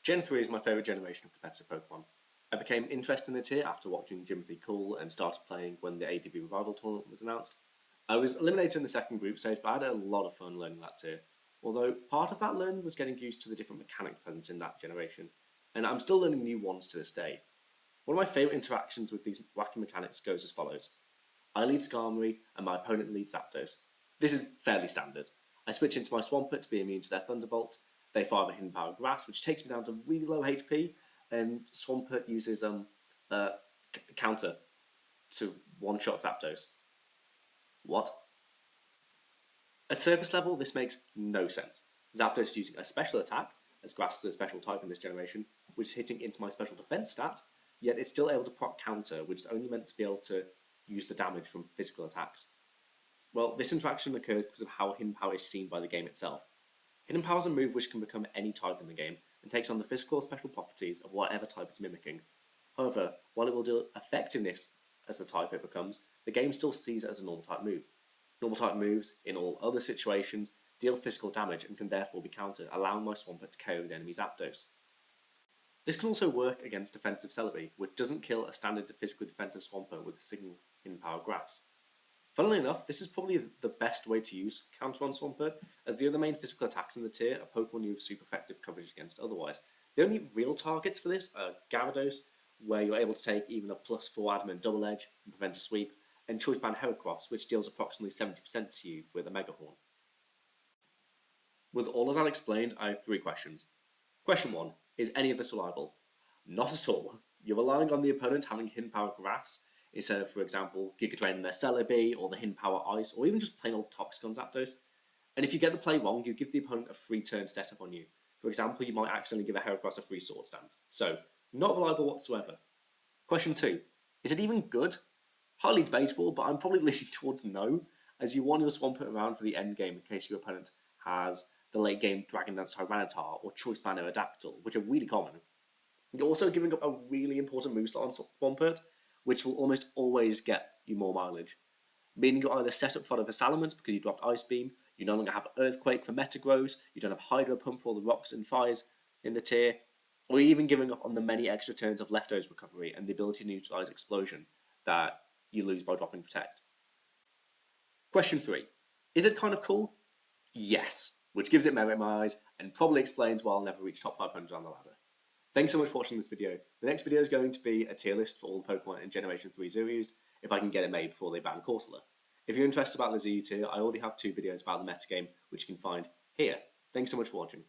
Gen 3 is my favourite generation of competitive Pokemon. I became interested in the tier after watching Jimothy Cool and started playing when the ADV Revival tournament was announced. I was eliminated in the second group stage, but I had a lot of fun learning that tier, although part of that learning was getting used to the different mechanics present in that generation, and I'm still learning new ones to this day. One of my favourite interactions with these wacky mechanics goes as follows. I lead Skarmory and my opponent leads Zapdos. This is fairly standard. I switch into my Swampert to be immune to their Thunderbolt. They fire a Hidden Power Grass, which takes me down to really low HP, and Swampert uses counter to one-shot Zapdos. What? At surface level, this makes no sense. Zapdos is using a special attack, as Grass is a special type in this generation, which is hitting into my special defense stat, yet it's still able to proc counter, which is only meant to be able to use the damage from physical attacks. Well, this interaction occurs because of how Hidden Power is seen by the game itself. Hidden Power is a move which can become any type in the game, and takes on the physical or special properties of whatever type it's mimicking. However, while it will deal effectiveness as the type it becomes, the game still sees it as a normal type move. Normal type moves, in all other situations, deal physical damage and can therefore be countered, allowing my Swampert to KO the enemy Zapdos. This can also work against defensive Celebi, which doesn't kill a standard physically defensive Swampert with a single Hidden Power Grass. Funnily enough, this is probably the best way to use counter on Swampert, as the other main physical attacks in the tier are Pokemon you have super effective coverage against otherwise. The only real targets for this are Gyarados, where you're able to take even a +4 Adamant Double Edge and prevent a sweep, and Choice Band Heracross, which deals approximately 70% to you with a Mega Horn. With all of that explained, I have 3 questions. Question 1. Is any of this reliable? Not at all. You're relying on the opponent having Hidden Power Grass, instead of, for example, Giga Drain on their Celebi, or the Hidden Power Ice, or even just plain old Toxic on Zapdos. And if you get the play wrong, you give the opponent a free turn setup on you. For example, you might accidentally give a Heracross a free Sword Stance. So, not reliable whatsoever. Question 2. Is it even good? Highly debatable, but I'm probably leaning towards no, as you want your Swampert around for the end game in case your opponent has the late game Dragon Dance Tyranitar or Choice Band Aerodactyl, which are really common. You're also giving up a really important move slot on Swampert, which will almost always get you more mileage. Meaning you're either set up for the Salamence because you dropped Ice Beam, you no longer have Earthquake for Metagross, you don't have Hydro Pump for all the rocks and fires in the tier, or you're even giving up on the many extra turns of Leftovers recovery and the ability to neutralize Explosion that you lose by dropping Protect. Question 3. Is it kind of cool? Yes, which gives it merit in my eyes and probably explains why I'll never reach top 500 on the ladder. Thanks so much for watching this video. The next video is going to be a tier list for all the Pokemon in Generation 3 Zero used, if I can get it made before they ban Corsola. If you're interested about the ZU tier, I already have 2 videos about the metagame, which you can find here. Thanks so much for watching.